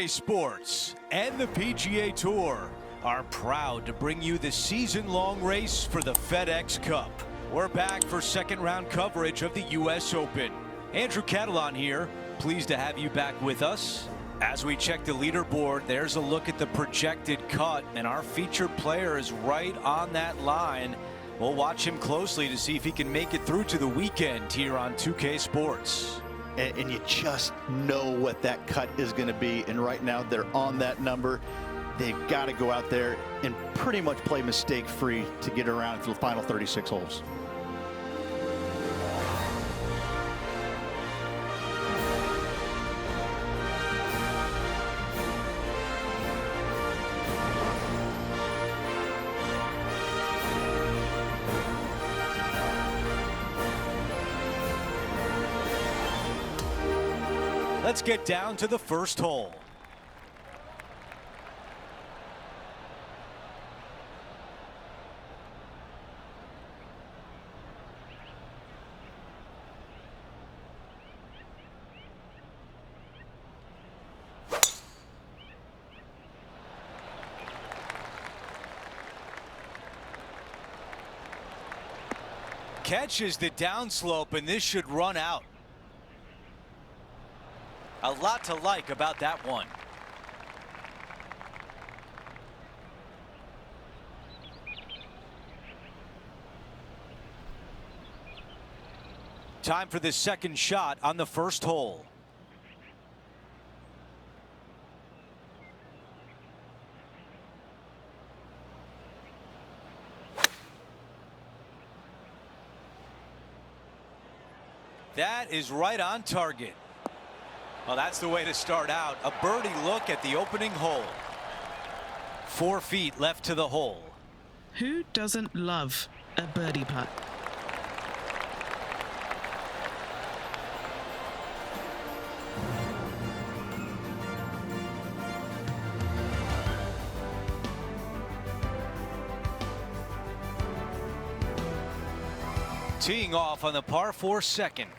2K Sports and the PGA Tour are proud to bring you the season-long race for the FedEx Cup. We're back for second-round coverage of the U.S. Open. Andrew Catalan here, pleased to have you back with us. As we check the leaderboard, there's a look at the projected cut, and our featured player is right on that line. We'll watch him closely to see if he can make it through to the weekend here on 2K Sports. And you just know what that cut is going to be, and right now they're on that number. They've got to go out there and pretty much play mistake-free to get around to the final 36 holes. Let's get down to the first hole. Catches the downslope, and this should run out. A lot to like about that one. Time for the second shot on the first hole. That is right on target. Well, that's the way to start out. A birdie look at the opening hole. 4 feet left to the hole. Who doesn't love a birdie putt? Teeing off on the par 4 second.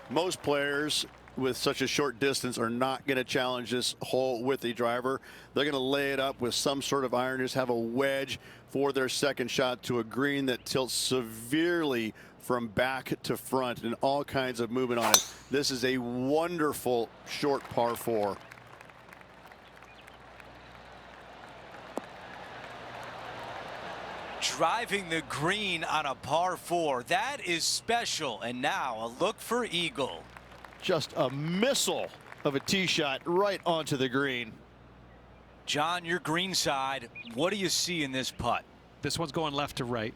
Most players with such a short distance are not going to challenge this hole with the driver. They're going to lay it up with some sort of iron, just have a wedge for their second shot to a green that tilts severely from back to front and all kinds of movement on it. This is a wonderful short par 4. Driving the green on a par 4. That is special. And now a look for eagle. Just a missile of a tee shot right onto the green. John, your green side, what do you see in this putt? This one's going left to right.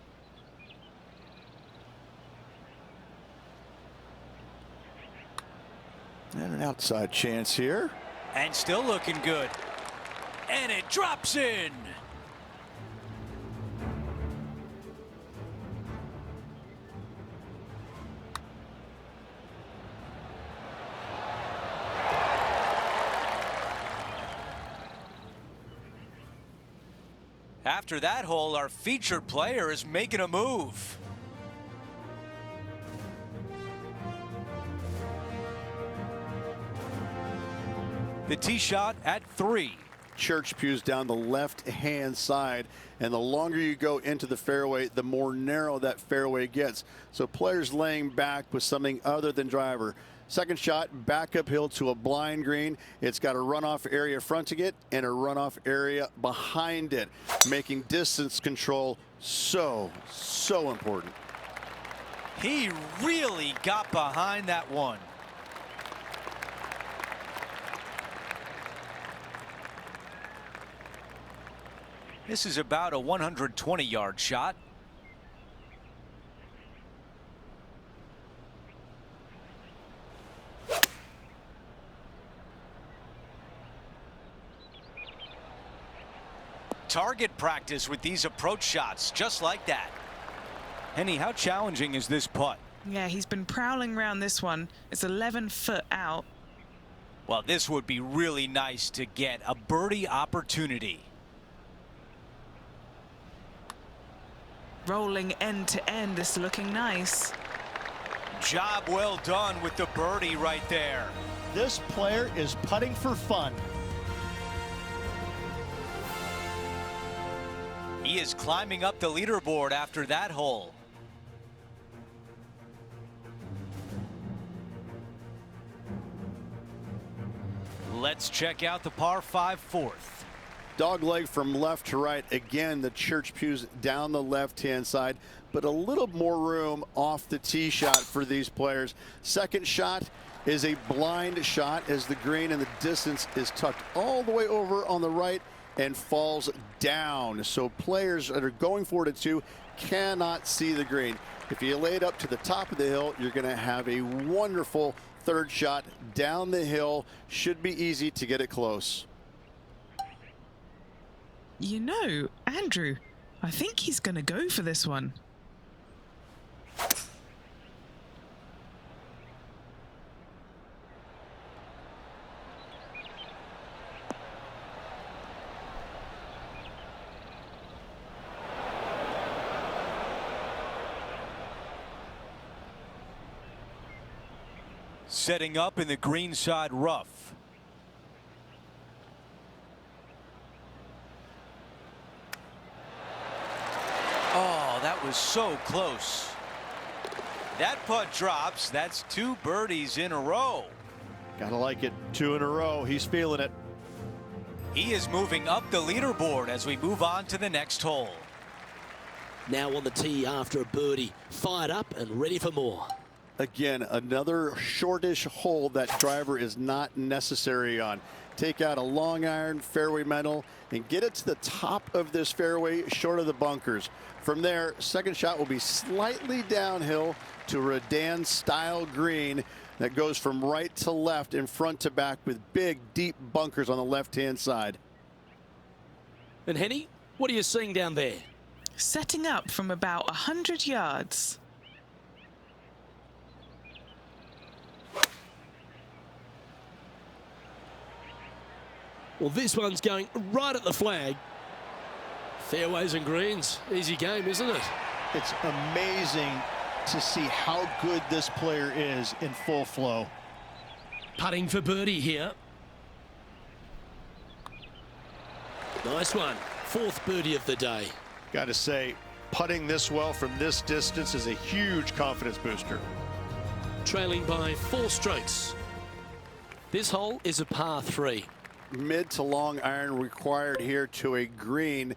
And an outside chance here. And still looking good. And it drops in. After that hole, our featured player is making a move. The tee shot at 3. Church pews down the left-hand side, and the longer you go into the fairway, the more narrow that fairway gets. So players laying back with something other than driver. Second shot back uphill to a blind green. It's got a runoff area fronting it and a runoff area behind it, making distance control so important. He really got behind that one. This is about a 120-yard shot. Target practice with these approach shots, just like that. Henny, how challenging is this putt? Yeah, he's been prowling around this one. It's 11 foot out. Well, this would be really nice to get a birdie opportunity. Rolling end to end, this looking nice. Job well done with the birdie right there. This player is putting for fun. He is climbing up the leaderboard after that hole. Let's check out the par 5 fourth. Dog leg from left to right. Again, the church pews down the left-hand side, but a little more room off the tee shot for these players. Second shot is a blind shot as the green in the distance is tucked all the way over on the right and falls down. So players that are going for it at 2 cannot see the green. If you lay it up to the top of the hill, you're going to have a wonderful third shot down the hill. Should be easy to get it close. You know, Andrew, I think he's going to go for this one. Setting up in the greenside rough. Oh, that was so close. That putt drops. That's 2 birdies in a row. Gotta like it. 2 in a row. He's feeling it. He is moving up the leaderboard as we move on to the next hole. Now on the tee after a birdie. Fired up and ready for more. Again, another shortish hole that driver is not necessary on. Take out a long iron, fairway metal, and get it to the top of this fairway short of the bunkers. From there, second shot will be slightly downhill to a Redan style green that goes from right to left and front to back with big, deep bunkers on the left-hand side. And Henny, what are you seeing down there? Setting up from about 100 yards. Well, this one's going right at the flag. Fairways and greens. Easy game, isn't it? It's amazing to see how good this player is in full flow. Putting for birdie here. Nice one. 4th birdie of the day. Got to say, putting this well from this distance is a huge confidence booster. Trailing by 4 strokes. This hole is a par 3. Mid to long iron required here to a green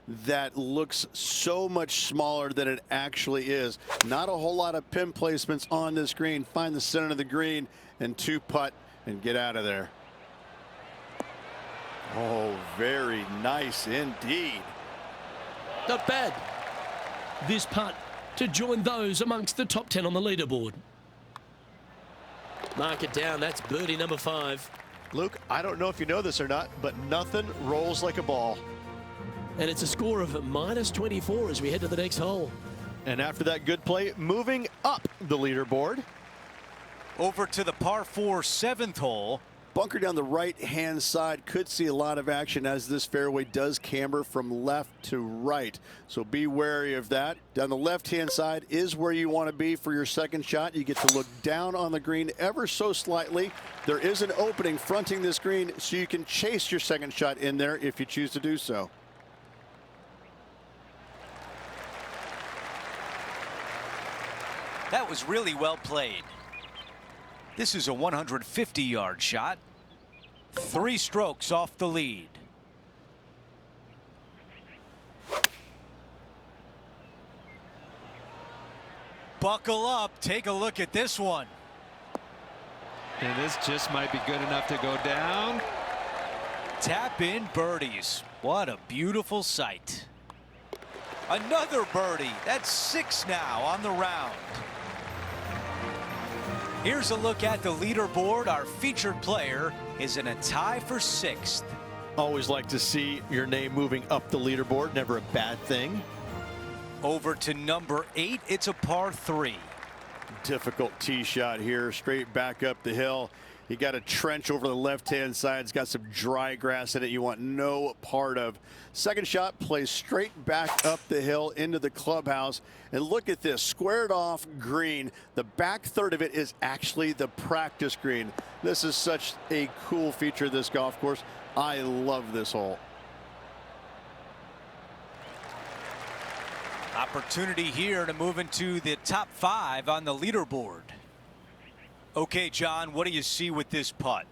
that looks so much smaller than it actually is. Not a whole lot of pin placements on this green. Find the center of the green and 2 putt and get out of there. Oh, very nice indeed. Not bad. This putt to join those amongst the top 10 on the leaderboard. Mark it down. That's birdie number 5. Luke, I don't know if you know this or not, but nothing rolls like a ball. And it's a score of -24 as we head to the next hole. And after that good play, moving up the leaderboard. Over to the par 4 7th hole. Bunker down the right-hand side could see a lot of action as this fairway does camber from left to right. So be wary of that. Down the left-hand side is where you want to be for your second shot. You get to look down on the green ever so slightly. There is an opening fronting this green, so you can chase your second shot in there if you choose to do so. That was really well played. This is a 150-yard shot. 3 strokes off the lead. Buckle up. Take a look at this one. And this just might be good enough to go down. Tap in birdies. What a beautiful sight. Another birdie. That's 6 now on the round. Here's a look at the leaderboard. Our featured player is in a tie for 6th. Always like to see your name moving up the leaderboard. Never a bad thing. Over to number 8. It's a par 3. Difficult tee shot here, straight back up the hill. You got a trench over the left-hand side. It's got some dry grass in it you want no part of. Second shot plays straight back up the hill into the clubhouse. And look at this, squared off green. The back third of it is actually the practice green. This is such a cool feature of this golf course. I love this hole. Opportunity here to move into the top 5 on the leaderboard. Okay, John, what do you see with this putt?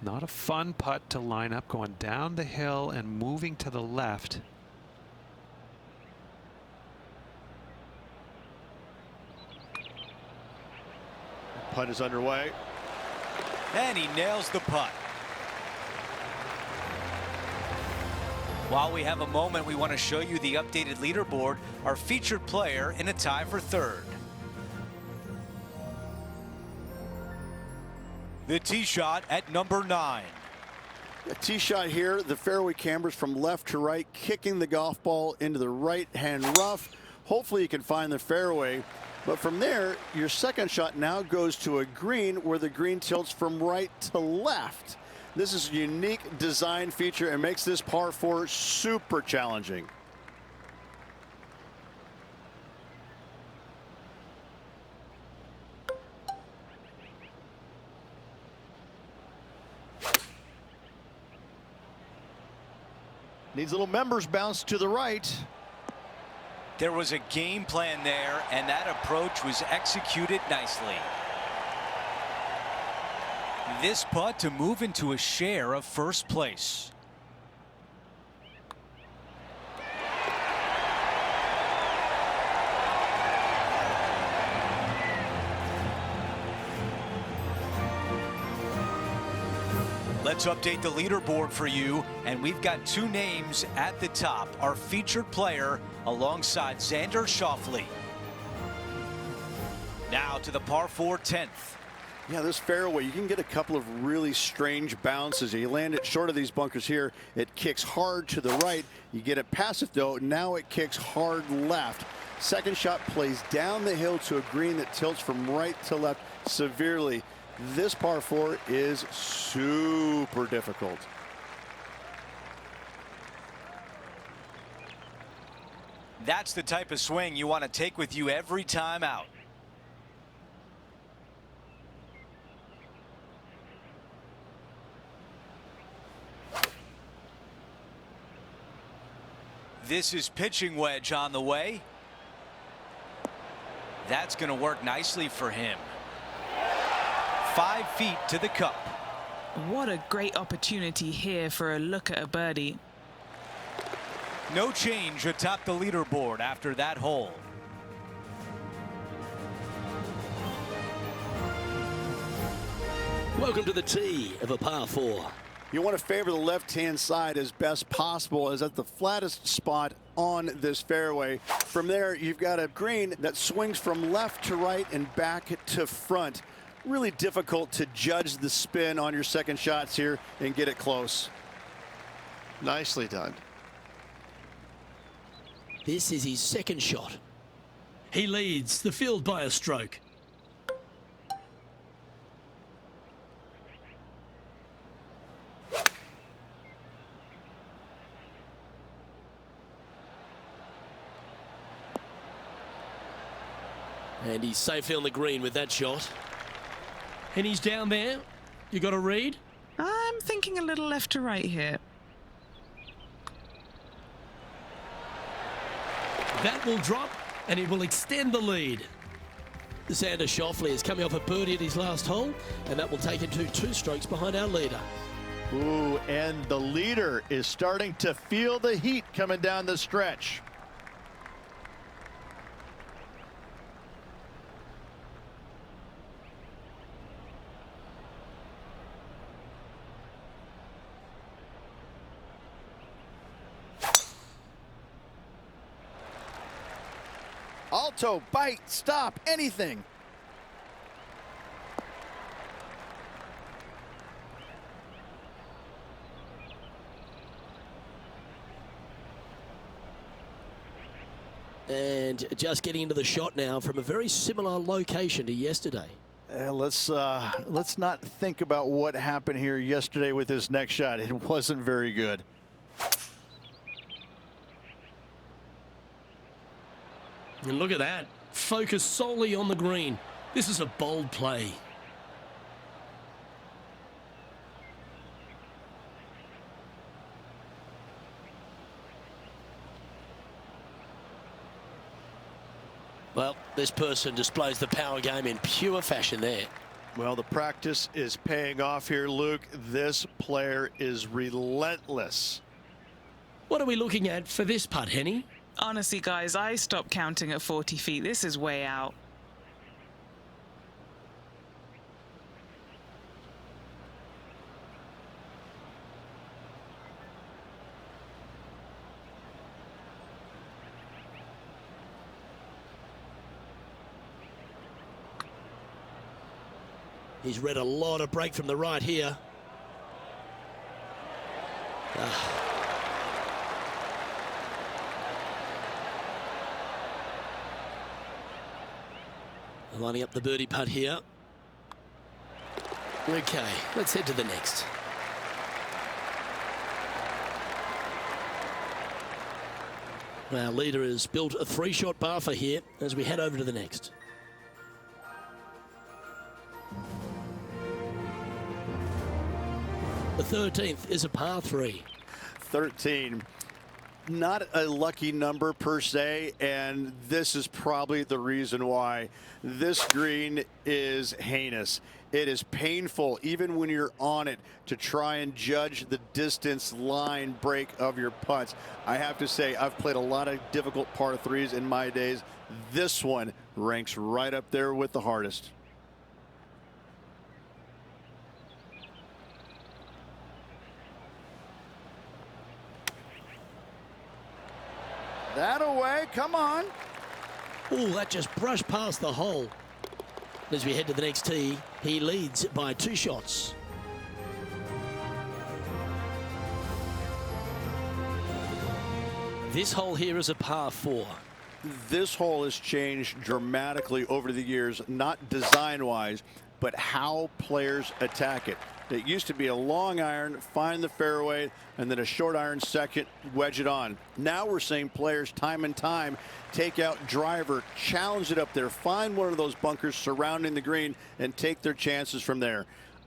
Not a fun putt to line up, going down the hill and moving to the left. Putt is underway. And he nails the putt. While we have a moment, we want to show you the updated leaderboard, our featured player in a tie for 3rd. The tee shot at number 9. A tee shot here, the fairway cambers from left to right, kicking the golf ball into the right-hand rough. Hopefully you can find the fairway. But from there, your second shot now goes to a green where the green tilts from right to left. This is a unique design feature and makes this par 4 super challenging. Needs a little members bounce to the right. There was a game plan there, and that approach was executed nicely. This putt to move into a share of first place. Let's update the leaderboard for you, and we've got 2 names at the top. Our featured player alongside Xander Schauffele. Now to the par 4 10th. Yeah, this fairway, you can get a couple of really strange bounces. You land it short of these bunkers here. It kicks hard to the right. You get it past it, though. Now it kicks hard left. Second shot plays down the hill to a green that tilts from right to left severely. This par 4 is super difficult. That's the type of swing you want to take with you every time out. This is pitching wedge on the way. That's going to work nicely for him. 5 feet to the cup. What a great opportunity here for a look at a birdie. No change atop the leaderboard after that hole. Welcome to the tee of a par 4. You want to favor the left-hand side as best possible, as at the flattest spot on this fairway. From there, you've got a green that swings from left to right and back to front. Really difficult to judge the spin on your second shots here and get it close. Nicely done. This is his second shot. He leads the field by a stroke. And he's safely on the green with that shot. And he's down there. You got a read? I'm thinking a little left to right here. That will drop, and it will extend the lead. Xander Schauffele is coming off a birdie at his last hole, and that will take him to 2 strokes behind our leader. Ooh, and the leader is starting to feel the heat coming down the stretch. Alto, bite, stop, anything. And just getting into the shot now from a very similar location to yesterday. Let's not think about what happened here yesterday with this next shot. It wasn't very good. And look at that. Focus solely on the green. This is a bold play. Well, this person displays the power game in pure fashion there. Well, the practice is paying off here, Luke. This player is relentless. What are we looking at for this putt, Henny? Honestly, guys, I stopped counting at 40 feet. This is way out. He's read a lot of break from the right here. Lining up the birdie putt here. Okay, let's head to the next. Our leader has built a 3-shot bar for here as we head over to the next. The 13th is a par 3. 13. Not a lucky number per se, and this is probably the reason why. This green is heinous. It is painful, even when you're on it, to try and judge the distance line break of your putts. I have to say, I've played a lot of difficult par 3s in my days. This one ranks right up there with the hardest. That away, come on. Oh, that just brushed past the hole. As we head to the next tee, he leads by 2 shots. This hole here is a par 4. This hole has changed dramatically over the years, not design-wise, but how players attack it. It used to be a long iron, find the fairway, and then a short iron second, wedge it on. Now we're seeing players time and time take out driver, challenge it up there, find one of those bunkers surrounding the green, and take their chances from there.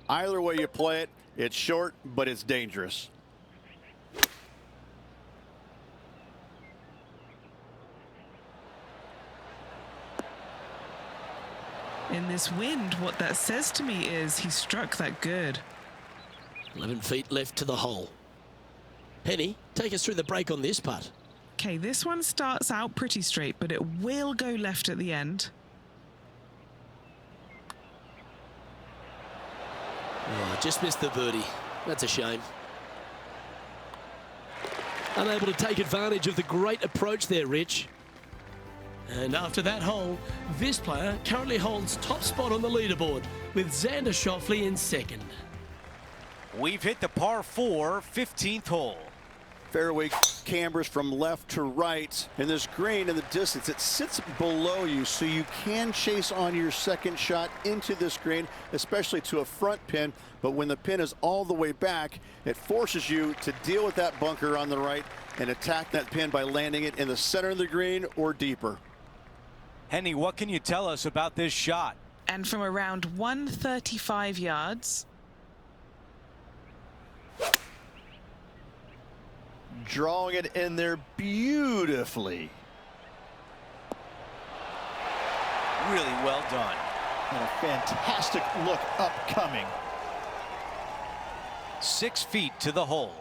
Either way you play it, it's short, but it's dangerous. In this wind, what that says to me is he struck that good. 11 feet left to the hole. Penny, take us through the break on this putt. Okay, this one starts out pretty straight, but it will go left at the end. Oh, just missed the birdie. That's a shame. Unable to take advantage of the great approach there, Rich. And after that hole, this player currently holds top spot on the leaderboard with Xander Schauffele in second. We've hit the par 4, 15th hole. Fairway cambers from left to right, and this green in the distance, it sits below you, so you can chase on your second shot into this green, especially to a front pin. But when the pin is all the way back, it forces you to deal with that bunker on the right and attack that pin by landing it in the center of the green or deeper. Henny, what can you tell us about this shot? And from around 135 yards. Drawing it in there beautifully. Really well done. And a fantastic look upcoming. 6 feet to the hole.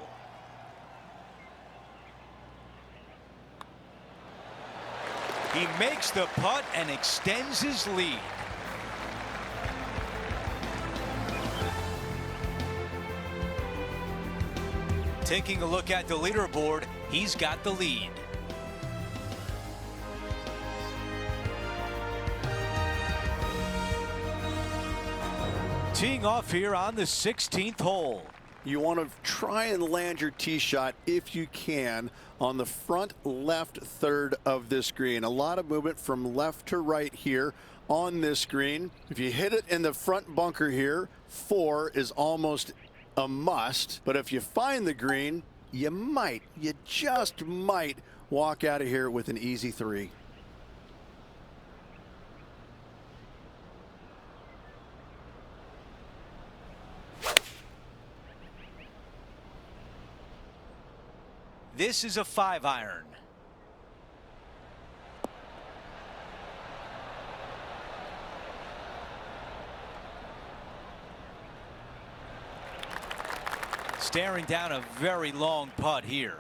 He makes the putt and extends his lead. Taking a look at the leaderboard, he's got the lead. Teeing off here on the 16th hole. You want to try and land your tee shot, if you can, on the front left third of this green. A lot of movement from left to right here on this green. If you hit it in the front bunker here, 4 is almost a must. But if you find the green, you just might walk out of here with an easy 3. This is a 5-iron. staring down a very long putt here.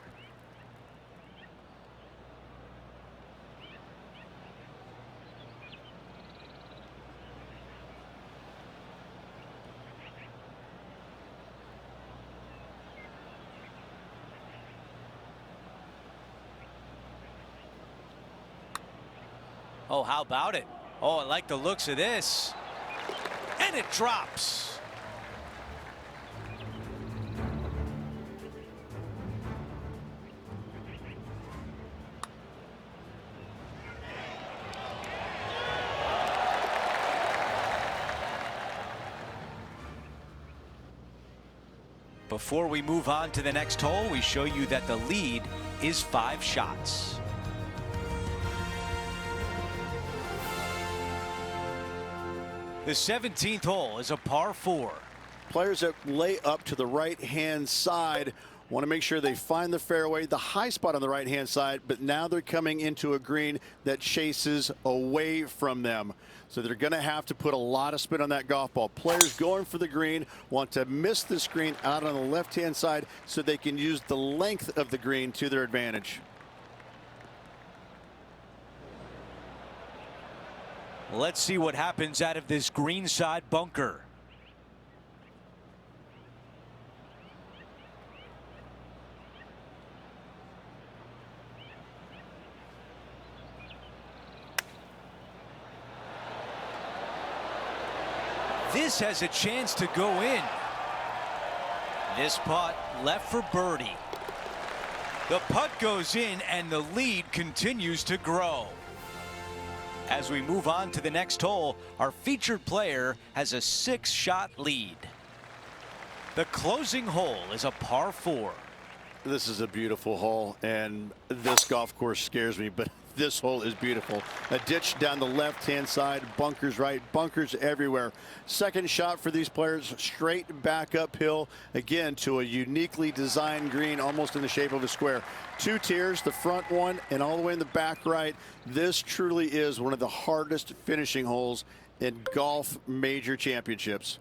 Oh, how about it? Oh, I like the looks of this. And it drops. Before we move on to the next hole, we show you that the lead is 5 shots. The 17th hole is a par 4. Players that lay up to the right-hand side want to make sure they find the fairway, the high spot on the right-hand side, but now they're coming into a green that chases away from them. So they're going to have to put a lot of spin on that golf ball. Players going for the green want to miss this green out on the left-hand side so they can use the length of the green to their advantage. Let's see what happens out of this greenside bunker. This has a chance to go in. This putt left for birdie. The putt goes in and the lead continues to grow. As we move on to the next hole, our featured player has a 6-shot lead. The closing hole is a par 4. This is a beautiful hole, and this golf course scares me, but this hole is beautiful. A ditch down the left-hand side, bunkers right, bunkers everywhere. Second shot for these players, straight back uphill, again to a uniquely designed green, almost in the shape of a square. 2 tiers, the front one and all the way in the back right. This truly is one of the hardest finishing holes in golf major championships.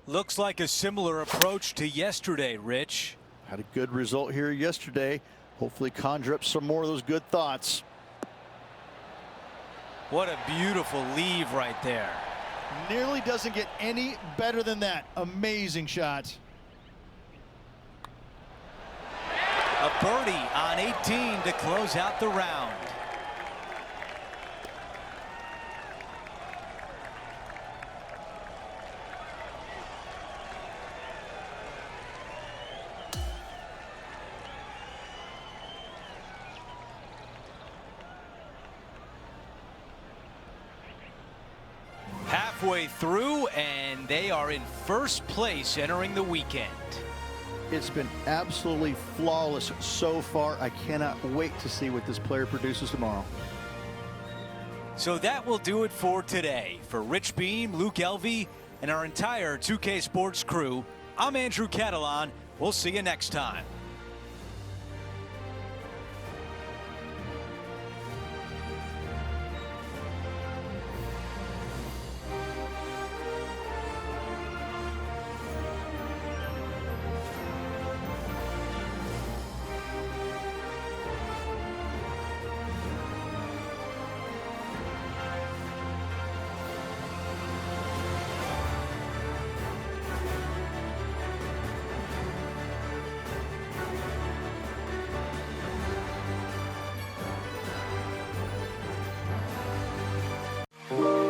Looks like a similar approach to yesterday, Rich. Had a good result here yesterday. Hopefully conjure up some more of those good thoughts. What a beautiful leave right there. Nearly doesn't get any better than that. Amazing shot. A birdie on 18 to close out the round. Halfway through, and they are in first place entering the weekend. It's been absolutely flawless so far. I cannot wait to see what this player produces tomorrow. So that will do it for today. For Rich Beam, Luke Elvey, and our entire 2K Sports crew, I'm Andrew Catalan. We'll see you next time. Thank you.